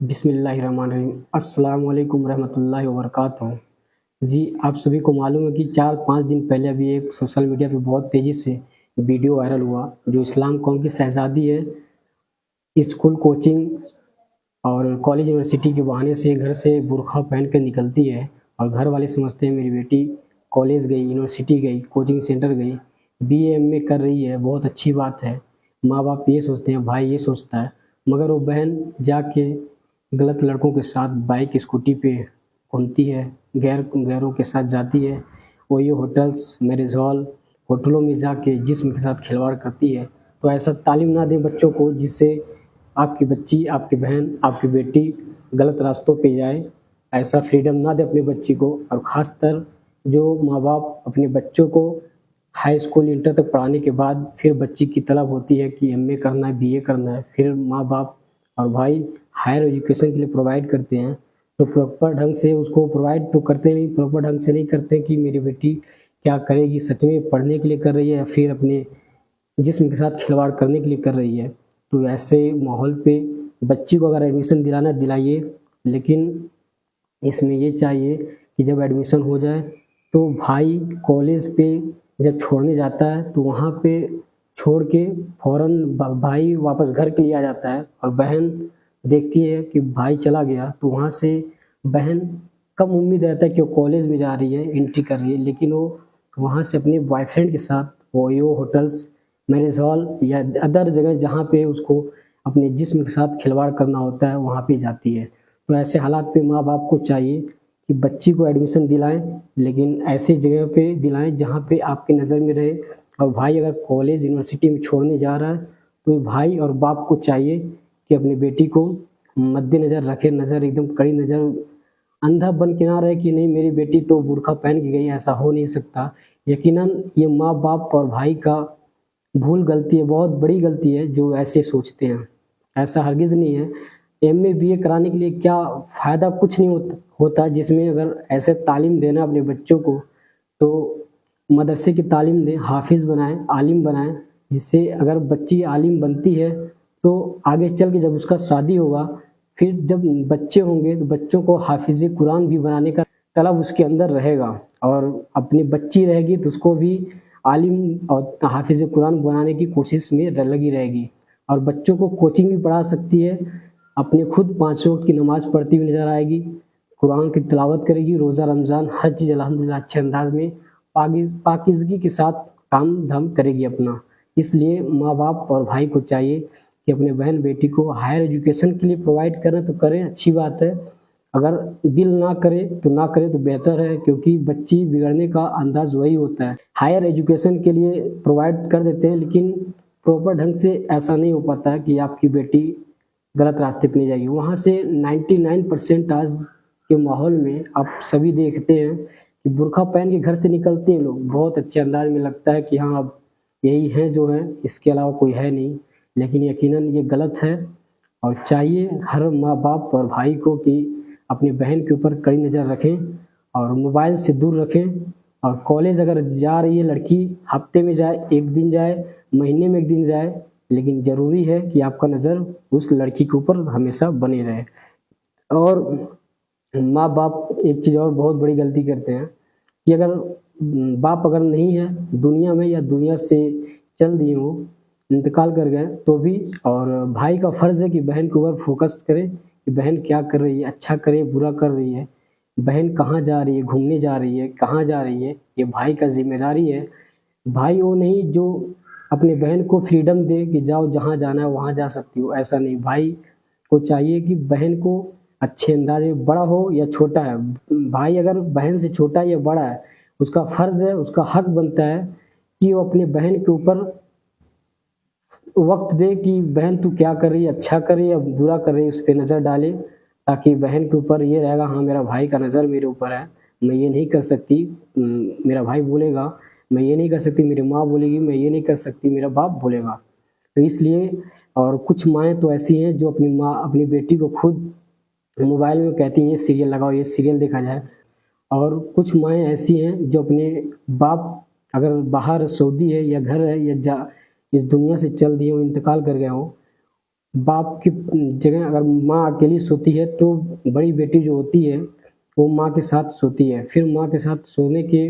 बिस्मिल्लाहिर्रहमानिर्रहीम। अस्सलाम वालेकुम रहमतुल्लाहि व बरकातुहू। जी, आप सभी को मालूम है कि 4-5 दिन पहले अभी एक सोशल मीडिया पे बहुत तेज़ी से वीडियो वायरल हुआ, जो इस्लाम कौम की शहज़ादी है, स्कूल, कोचिंग और कॉलेज, यूनिवर्सिटी के बहाने से घर से बुर्का पहन कर निकलती है और घर वाले समझते हैं मेरी बेटी कॉलेज गई, यूनिवर्सिटी गई, कोचिंग सेंटर गई, बीए, एमए कर रही है, बहुत अच्छी बात है। माँ-बाप ये सोचते हैं, भाई ये सोचता है, मगर वो बहन जाके गलत लड़कों के साथ बाइक, स्कूटी पे घूमती है, गैरों के साथ जाती है। वही होटल्स, मैरिज हॉल, होटलों में जाके जिस्म के साथ खिलवाड़ करती है। तो ऐसा तालीम ना दें बच्चों को जिससे आपकी बच्ची, आपकी बहन, आपकी बेटी गलत रास्तों पे जाए। ऐसा फ्रीडम ना दें अपनी बच्ची को। और ख़ासकर जो माँ-बाप अपने बच्चों को हाई स्कूल, इंटर तक पढ़ाने के बाद फिर बच्ची की तलब होती है कि एमए करना है, बीए करना है, फिर माँ-बाप और भाई हायर एजुकेशन के लिए प्रोवाइड करते हैं, तो प्रॉपर ढंग से उसको प्रोवाइड तो करते नहीं, प्रॉपर ढंग से नहीं करते कि मेरी बेटी क्या करेगी, सच में पढ़ने के लिए कर रही है या फिर अपने जिस्म के साथ खिलवाड़ करने के लिए कर रही है। तो ऐसे माहौल पे बच्ची को अगर एडमिशन दिलाना दिलाइए, लेकिन इसमें ये चाहिए कि जब एडमिशन हो जाए तो भाई कॉलेज पे जब छोड़ने जाता है तो वहाँ पे छोड़ के फ़ौरन भाई वापस घर के लिए आ जाता है और बहन देखती है कि भाई चला गया, तो वहाँ से बहन कम उम्मीद रहता है कि वो कॉलेज में जा रही है, एंट्री कर रही है, लेकिन वो वहाँ से अपने बॉयफ्रेंड के साथ ओयो होटल्स, मैरिज हॉल या अदर जगह जहाँ पे उसको अपने जिस्म के साथ खिलवाड़ करना होता है, वहाँ पे जाती है। तो ऐसे हालात पे माँ-बाप को चाहिए कि बच्ची को एडमिशन दिलाएँ, लेकिन ऐसी जगह पे दिलाएँ जहाँ पे आपकी नज़र में रहे। और भाई अगर कॉलेज, यूनिवर्सिटी में छोड़ने जा रहा है, तो भाई और बाप को चाहिए कि अपनी बेटी को मद्देनज़र रखें, नज़र एकदम कड़ी नज़र, अंधा बन के ना रहे कि नहीं मेरी बेटी तो बुर्का पहन के गई, ऐसा हो नहीं सकता। यकीनन ये माँ-बाप और भाई का भूल गलती है, बहुत बड़ी गलती है जो ऐसे सोचते हैं। ऐसा हरगिज़ नहीं है। एमए, बीए कराने के लिए क्या फ़ायदा, कुछ नहीं होता जिसमें अगर ऐसे तालीम देना अपने बच्चों को, तो मदरसे की तालीम दें, हाफ़िज़ बनाएँ, आलिम बनाएँ, जिससे अगर बच्ची आलिम बनती है, तो आगे चल के जब उसका शादी होगा, फिर जब बच्चे होंगे तो बच्चों को हाफ़िज़ कुरान भी बनाने का तलब उसके अंदर रहेगा और अपनी बच्ची रहेगी तो उसको भी आलिम और हाफ़िज़ कुरान बनाने की कोशिश में लगी रहेगी। और बच्चों को कोचिंग भी पढ़ा सकती है, अपने खुद 5 वक़्त की नमाज़ पढ़ती हुई नज़र आएगी, कुरान की तिलावत करेगी, रोज़ा, रमज़ान हर चीज़ अल्हम्दुलिल्लाह अच्छे अंदाज़ में पाकीज़गी के साथ काम-धाम करेगी अपना। इसलिए माँ-बाप और भाई को चाहिए कि अपने बहन-बेटी को हायर एजुकेशन के लिए प्रोवाइड करें तो करें, अच्छी बात है। अगर दिल ना करे तो ना करे तो बेहतर है, क्योंकि बच्ची बिगड़ने का अंदाज़ वही होता है। हायर एजुकेशन के लिए प्रोवाइड कर देते हैं, लेकिन प्रॉपर ढंग से ऐसा नहीं हो पाता है कि आपकी बेटी गलत रास्ते पे नहीं जाएगी। वहाँ से 99% आज के माहौल में आप सभी देखते हैं कि बुर्का पहन के घर से निकलते हैं लोग, बहुत अच्छे अंदाज़ में लगता है कि हाँ, अब यही हैं जो हैं, इसके अलावा कोई है नहीं। लेकिन यकीनन ये गलत है और चाहिए हर माँ-बाप और भाई को कि अपनी बहन के ऊपर कड़ी नज़र रखें और मोबाइल से दूर रखें। और कॉलेज अगर जा रही है लड़की, हफ्ते में जाए, 1 दिन जाए, महीने में 1 दिन जाए, लेकिन ज़रूरी है कि आपका नज़र उस लड़की के ऊपर हमेशा बनी रहे। और माँ-बाप एक चीज़ और बहुत बड़ी गलती करते हैं कि अगर बाप अगर नहीं है दुनिया में या दुनिया से चल दिए हों, इंतकाल कर गए तो भी, और भाई का फ़र्ज़ है कि बहन के ऊपर फ़ोकस करे कि बहन क्या कर रही है, अच्छा कर रही है, बुरा कर रही है, बहन कहाँ जा रही है, घूमने जा रही है, कहाँ जा रही है, ये भाई का ज़िम्मेदारी है। भाई वो नहीं जो अपने बहन को फ्रीडम दे कि जाओ जहाँ जाना है वहाँ जा सकती हो, ऐसा नहीं। भाई को चाहिए कि बहन को अच्छे अंदाज़ में, बड़ा हो या छोटा है, भाई अगर बहन से छोटा या बड़ा है, उसका फ़र्ज़ है, उसका हक बनता है कि वो अपनी बहन के ऊपर वक़्त दे कि बहन तू क्या कर रही है, अच्छा कर रही है या बुरा कर रही है, उस पे नज़र डाले, ताकि बहन के ऊपर ये रहेगा हाँ, मेरा भाई का नज़र मेरे ऊपर है, मैं ये नहीं कर सकती, मेरा भाई बोलेगा, मैं ये नहीं कर सकती, मेरी माँ बोलेगी, मैं ये नहीं कर सकती, मेरा बाप बोलेगा। तो इसलिए, और कुछ माएँ तो ऐसी हैं जो अपनी बेटी को खुद मोबाइल में कहती हैं ये सीरियल लगाओ, ये सीरियल देखा जाए। और कुछ माएँ ऐसी हैं जो अपने बाप अगर बाहर सऊदी है या घर है या इस दुनिया से चल दिए हों, इंतकाल कर गए हों, बाप की जगह अगर माँ अकेली सोती है तो बड़ी बेटी जो होती है वो माँ के साथ सोती है। फिर माँ के साथ सोने के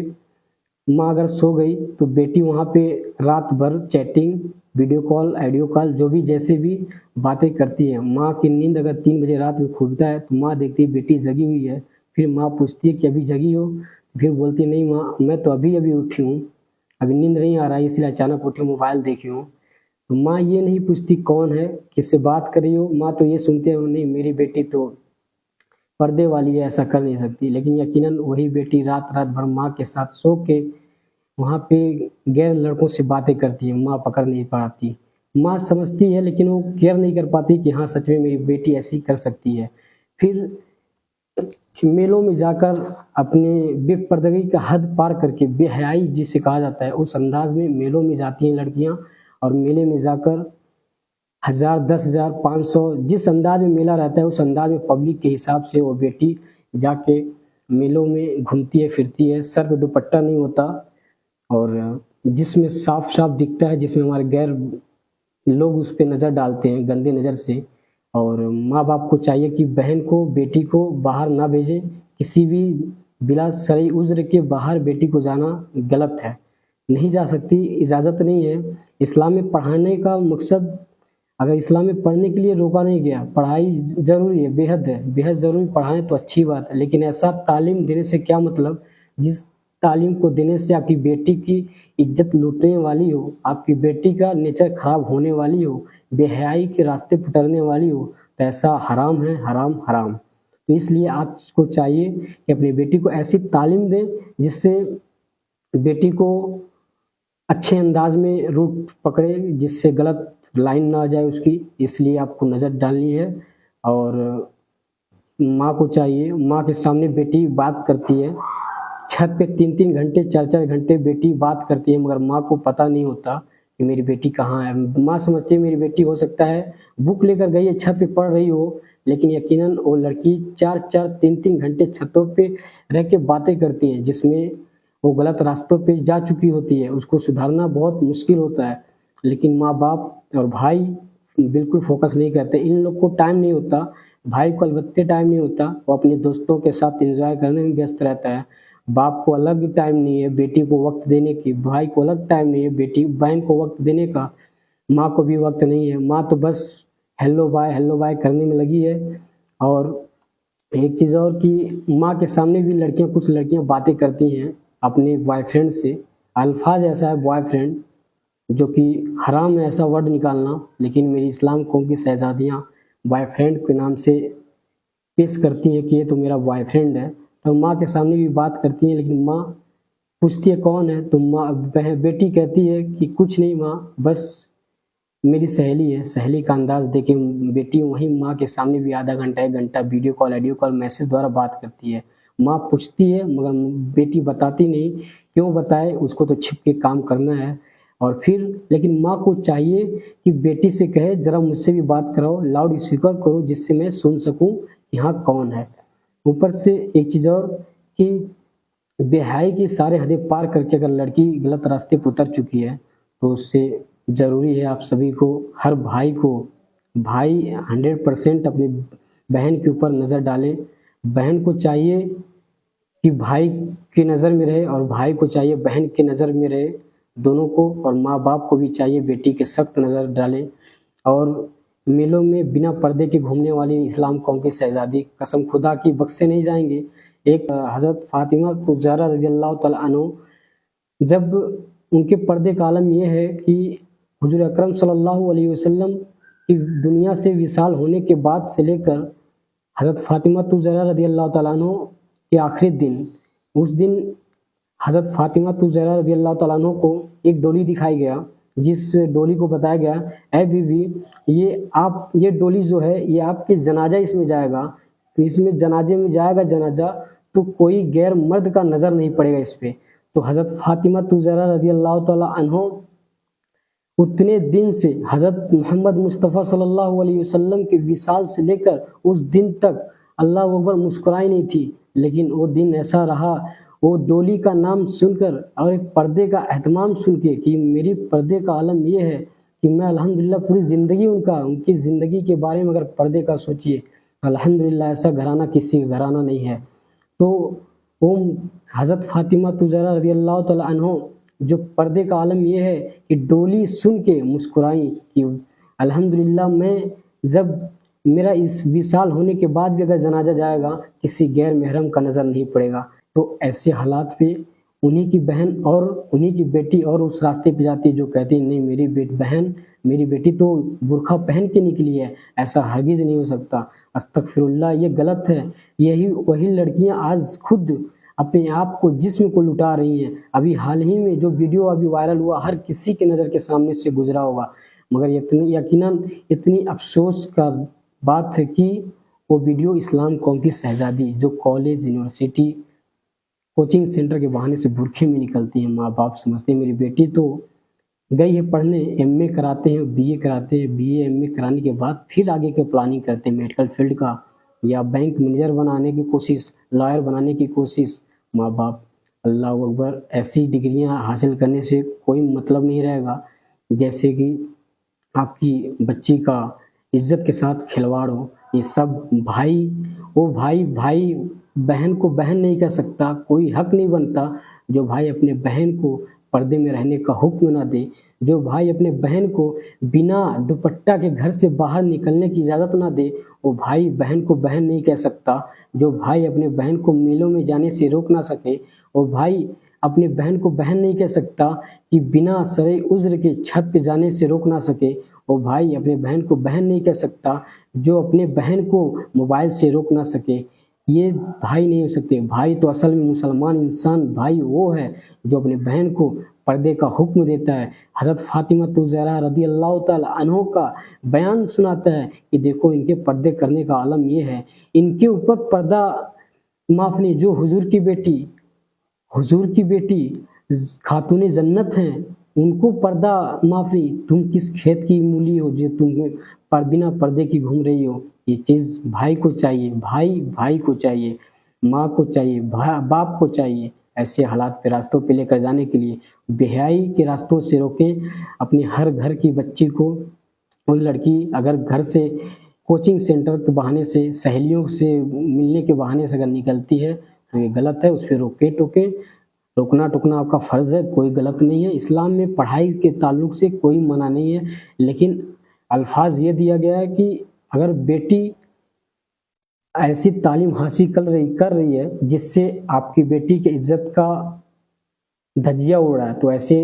माँ अगर सो गई तो बेटी वहाँ पे रात भर chatting, video call, audio call जो भी जैसे भी बातें करती है। माँ की नींद अगर 3 बजे रात में खुलता है तो माँ देखती है बेटी जगी हुई है। फिर माँ पूछती है कि अभी जगी हो? फिर बोलती है नहीं माँ, मैं तो अभी अभी उठी हूँ, अभी नींद नहीं आ रहा है इसलिए अचानक उठी, मोबाइल देखी हूँ। तो माँ ये नहीं पूछती कौन है, किससे बात कर रही हो, माँ तो ये सुनते हो नहीं मेरी बेटी तो पर्दे वाली है, ऐसा कर नहीं सकती। लेकिन यकीनन वही बेटी रात रात भर माँ के साथ सो के वहाँ पे गैर लड़कों से बातें करती है, माँ पकड़ नहीं पाती। माँ समझती है लेकिन वो केयर नहीं कर पाती कि हाँ सच में मेरी बेटी ऐसी कर सकती है। फिर मेलों में जाकर अपने बेपर्दगी का हद पार करके बेहयाई जिसे कहा जाता है उस अंदाज में मेलों में जाती हैं लड़कियां, और मेले में जाकर 1000, 10,000, 500 जिस अंदाज में मेला रहता है उस अंदाज में पब्लिक के हिसाब से वो बेटी जाके मेलों में घूमती है फिरती है। सर पे दुपट्टा नहीं होता और जिसमें साफ साफ दिखता है, जिसमें हमारे गैर लोग उस पे नज़र डालते हैं गंदे नज़र से। और माँ बाप को चाहिए कि बहन को, बेटी को बाहर ना भेजें, किसी भी बिला शरई उज़्र के बाहर बेटी को जाना गलत है, नहीं जा सकती, इजाज़त नहीं है। इस्लाम में पढ़ाने का मकसद, अगर इस्लाम में पढ़ने के लिए रोका नहीं गया, पढ़ाई ज़रूरी है, बेहद ज़रूरी, पढ़ाएं तो अच्छी बात है, लेकिन ऐसा तालीम देने से क्या मतलब जिस तालीम को देने से आपकी बेटी की इज्जत लूटने वाली हो, आपकी बेटी का नेचर खराब होने वाली हो, बेहयाई के रास्ते पर उतरने वाली हो, तो ऐसा हराम है, हराम हराम। तो इसलिए आपको चाहिए कि अपनी बेटी को ऐसी तालीम दें जिससे बेटी को अच्छे अंदाज में रूट पकड़े, जिससे गलत लाइन ना आ जाए उसकी। इसलिए आपको नज़र डालनी है। और माँ को चाहिए, माँ के सामने बेटी बात करती है, छत पे 3-3 घंटे 4-4 घंटे बेटी बात करती है, मगर माँ को पता नहीं होता कि मेरी बेटी कहाँ है। माँ समझती है मेरी बेटी हो सकता है बुक लेकर गई है, छत पे पढ़ रही हो, लेकिन यकीनन वो लड़की 4-4 3-3 घंटे छतों पे रह के बातें करती है, जिसमें वो गलत रास्तों पे जा चुकी होती है, उसको सुधारना बहुत मुश्किल होता है। लेकिन माँ बाप और भाई बिल्कुल फोकस नहीं करते, इन लोग को टाइम नहीं होता, भाई को अलबत्ते टाइम नहीं होता, वो अपने दोस्तों के साथ एंजॉय करने में व्यस्त रहता है। बाप को अलग टाइम नहीं है बेटी को वक्त देने की, भाई को अलग टाइम नहीं है बेटी बहन को वक्त देने का, माँ को भी वक्त नहीं है। माँ तो बस हेलो बाय करने में लगी है। और एक चीज़ और कि माँ के सामने भी लड़कियां, कुछ लड़कियां बातें करती हैं अपने बॉयफ्रेंड से, अल्फाज ऐसा है बॉयफ्रेंड जो कि हराम है ऐसा वर्ड निकालना, लेकिन मेरी इस्लाम कौम की शहजादियाँ बॉयफ्रेंड के नाम से पेश करती हैं कि ये तो मेरा बॉयफ्रेंड है। तो माँ के सामने भी बात करती हैं, लेकिन माँ पूछती है कौन है, तो माँ बेटी कहती है कि कुछ नहीं माँ, बस मेरी सहेली है। सहेली का अंदाज देके बेटी वहीं माँ के सामने भी आधा घंटा 1 घंटा video call, audio call, message द्वारा बात करती है। माँ पूछती है मगर बेटी बताती नहीं, क्यों बताए, उसको तो छिप के काम करना है। और फिर लेकिन माँ को चाहिए कि बेटी से कहे जरा मुझसे भी बात कराओ, लाउड स्पीकर करो जिससे मैं सुन सकूं यहाँ कौन है। ऊपर से एक चीज़ और कि बेहाई की सारे हदें पार करके अगर लड़की गलत रास्ते पर उतर चुकी है तो उससे ज़रूरी है आप सभी को, हर भाई को, भाई 100% अपनी बहन के ऊपर नज़र डाले। बहन को चाहिए कि भाई की नज़र में रहे और भाई को चाहिए बहन की नज़र में रहे, दोनों को। और माँ बाप को भी चाहिए बेटी के सख्त नज़र डालें। और मेलों में बिना पर्दे के घूमने वाली इस्लाम कौम की शहजादी कसम खुदा की बख्शे नहीं जाएंगे। एक हज़रत फ़ातिमा ज़हरा रज़ियल्लाहु तआला अन्हु, जब उनके पर्दे का आलम ये है कि हुजूर अकरम सल्लल्लाहु अलैहि वसल्लम की दुनिया से विसाल होने के बाद से लेकर हज़रत फ़ातिमा ज़हरा रज़ियल्लाहु तआला अन्हु के आखिरी दिन, उस दिन हज़रत फ़ातिमा ज़हरा रज़ियल्लाहु तआला अन्हु को एक डोली दिखाई गया, जिस डोली को बताया गया, ऐ बीवी ये डोली जो है ये आपके जनाजा इसमें जाएगा, तो इसमें जनाजे में जाएगा जनाजा, तो कोई गैर मर्द का नज़र नहीं पड़ेगा इस पे। तो हज़रत फ़ातिमा ज़हरा रज़ियल्लाहु तआला अन्हु उतने दिन से हज़रत मोहम्मद मुस्तफ़ा सल्लल्लाहु अलैहि वसल्लम के विसाल से लेकर उस दिन तक अल्लाह अकबर मुस्कुराई नहीं थी। लेकिन वो दिन ऐसा रहा, वो डोली का नाम सुनकर और एक पर्दे का एहतमाम सुन के कि मेरी पर्दे का आलम ये है कि मैं अल्हम्दुलिल्लाह पूरी ज़िंदगी उनकी ज़िंदगी के बारे में अगर पर्दे का सोचिए, अल्हम्दुलिल्लाह ऐसा घराना किसी का घराना नहीं है। तो वो हज़रत फ़ातिमा ज़हरा रज़ियल्लाहु तआला अन्हा, जो पर्दे का आलम ये है कि डोली सुन के मुस्कुराई कि अल्हम्दुलिल्लाह मैं जब मेरा इस विशाल होने के बाद भी अगर जनाजा जाएगा, किसी गैर महरम का नज़र नहीं पड़ेगा। तो ऐसे हालात पे उन्हीं की बहन और उन्हीं की बेटी और उस रास्ते पे जाती है जो कहती है नहीं मेरी बेटी तो बुर्का पहन के निकली है, ऐसा हरगिज़ नहीं हो सकता। अस्तगफिरुल्लाह, ये गलत है। वही लड़कियां आज खुद अपने आप को जिस्म को लुटा रही हैं। अभी हाल ही में जो वीडियो अभी वायरल हुआ, हर किसी के नज़र के सामने से गुजरा होगा, मगर यकीनन इतनी अफसोस का बात है कि वो वीडियो इस्लाम कौम की शहजादी जो कॉलेज, यूनिवर्सिटी, कोचिंग सेंटर के बहाने से बुरखे में निकलती हैं। माँ बाप समझते हैं मेरी बेटी तो गई है पढ़ने, एमए कराते हैं, बीए कराते हैं, बीए एमए कराने के बाद फिर आगे की प्लानिंग करते हैं मेडिकल फील्ड का या बैंक मैनेजर बनाने की कोशिश, लॉयर बनाने की कोशिश। माँ बाप, अल्लाह अकबर, ऐसी डिग्रियां हासिल करने से कोई मतलब नहीं रहेगा जैसे कि आपकी बच्ची का इज्जत के साथ खिलवाड़ हो। ये सब भाई बहन को बहन नहीं कह सकता, कोई हक नहीं बनता जो भाई अपने बहन को पर्दे में रहने का हुक्म ना दे, जो भाई अपने बहन को बिना दुपट्टा के घर से बाहर निकलने की इजाज़त ना दे, वो भाई बहन को बहन नहीं कह सकता। जो भाई अपने बहन को मेलों में जाने से रोक ना सके, वो भाई अपने बहन को बहन नहीं कह सकता कि बिना सरे उज़्र के छत पे जाने से रोक ना सके। वो भाई अपने बहन को बहन नहीं कह सकता जो अपने बहन को मोबाइल से रोक ना सके। ये भाई नहीं हो सकते। भाई तो असल में मुसलमान इंसान भाई वो है जो अपने बहन को पर्दे का हुक्म देता है। हज़रत फ़ातिमा ज़हरा रज़ियल्लाहु तआला अन्हा का बयान सुनाता है कि देखो इनके पर्दे करने का आलम ये है, इनके ऊपर पर्दा माफ़ नहीं, जो हुजूर की बेटी खातूने जन्नत हैं, उनको पर्दा माफ़ नहीं। तुम किस खेत की मूली हो जो तुम बिना पर्दे की घूम रही हो। ये चीज़ भाई को चाहिए, भाई को चाहिए, माँ को चाहिए, बाप को चाहिए। ऐसे हालात पे रास्तों पे लेकर जाने के लिए बेहयाई के रास्तों से रोकें अपने हर घर की बच्ची को। वो लड़की अगर घर से कोचिंग सेंटर के बहाने से, सहेलियों से मिलने के बहाने से अगर निकलती है तो ये गलत है, उस पर रोके टोके। रोकना टोकना आपका फ़र्ज़ है, कोई गलत नहीं है। इस्लाम में पढ़ाई के ताल्लुक से कोई मना नहीं है, लेकिन अल्फाज ये दिया गया है कि अगर बेटी ऐसी तालीम हासिल कर रही है जिससे आपकी बेटी की इज्जत का धज्जिया उड़ रहा है, तो ऐसे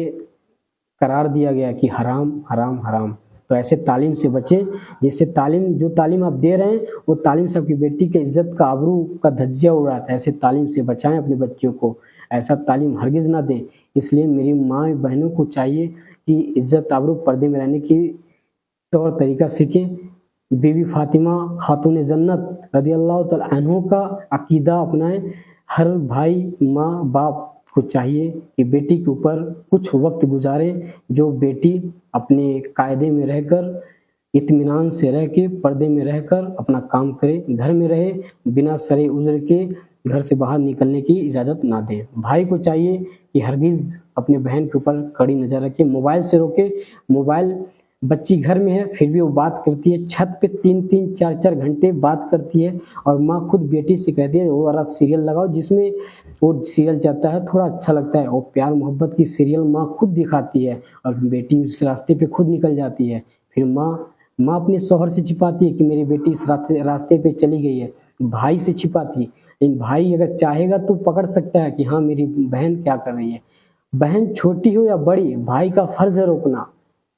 करार दिया गया कि हराम हराम हराम। तो ऐसे तालीम से बचें जिससे जो तालीम आप दे रहे हैं वो तालीम से आपकी बेटी के इज्जत का, आबरू का धज्जिया उड़ रहा है। ऐसे तालीम से बचाएं अपने बच्चों को, ऐसा तालीम हरगिज़ ना दें। इसलिए मेरी माँ बहनों को चाहिए कि इज्जत, आबरू, पर्दे में रहने की तौर तरीका सीखें। बीबी फ़ातिमा खातून जन्नत रज़ियल्लाहु तआला अन्हा का अकीदा अपनाएं। हर भाई, माँ, बाप को चाहिए कि बेटी के ऊपर कुछ वक्त गुजारें, जो बेटी अपने कायदे में रहकर, इत्मीनान से रह के, पर्दे में रहकर अपना काम करे, घर में रहे, बिना सरे उज़्र के घर से बाहर निकलने की इजाज़त ना दें। भाई को चाहिए कि हरगिज़ अपने बहन के ऊपर कड़ी नज़र रखे, मोबाइल से रोके। मोबाइल, बच्ची घर में है फिर भी वो बात करती है, छत पे 3-3 4-4 घंटे बात करती है, और माँ खुद बेटी से कहती है वो वाला सीरियल लगाओ जिसमें वो सीरियल चलता है, थोड़ा अच्छा लगता है। वो प्यार मोहब्बत की सीरियल माँ खुद दिखाती है और बेटी उस रास्ते पे खुद निकल जाती है। फिर माँ अपने शौहर से छिपाती है कि मेरी बेटी इस रास्ते पे चली गई है, भाई से छिपाती है। लेकिन भाई अगर चाहेगा तो पकड़ सकता है कि हाँ मेरी बहन क्या कर रही है। बहन छोटी हो या बड़ी, भाई का फर्ज है रोकना।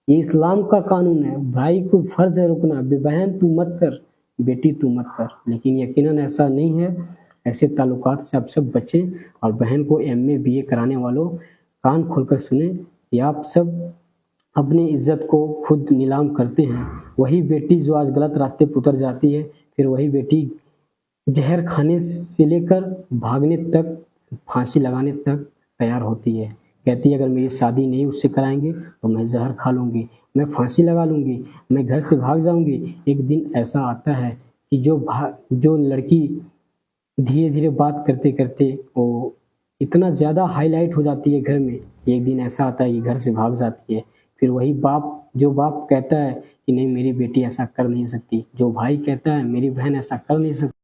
ये इस्लाम का कानून है, भाई को फर्ज है रोकना। बहन तू मत कर, बेटी तू मत कर। लेकिन यकीनन ऐसा नहीं है। ऐसे ताल्लुकात से आप सब बचें। और बहन को एमए बीए कराने वालों, कान खोलकर सुने कि आप सब अपनी इज्जत को खुद नीलाम करते हैं। वही बेटी जो आज गलत रास्ते पर उतर जाती है, फिर वही बेटी जहर खाने से लेकर भागने तक, फांसी लगाने तक तैयार होती है। कहती है अगर मेरी शादी नहीं उससे कराएंगे तो मैं जहर खा लूँगी, मैं फांसी लगा लूँगी, मैं घर से भाग जाऊँगी। एक दिन ऐसा आता है कि जो लड़की धीरे धीरे बात करते करते वो इतना ज़्यादा हाईलाइट हो जाती है घर में, एक दिन ऐसा आता है कि घर से भाग जाती है। फिर वही बाप, जो बाप कहता है कि नहीं मेरी बेटी ऐसा कर नहीं सकती, जो भाई कहता है मेरी बहन ऐसा कर नहीं सकती,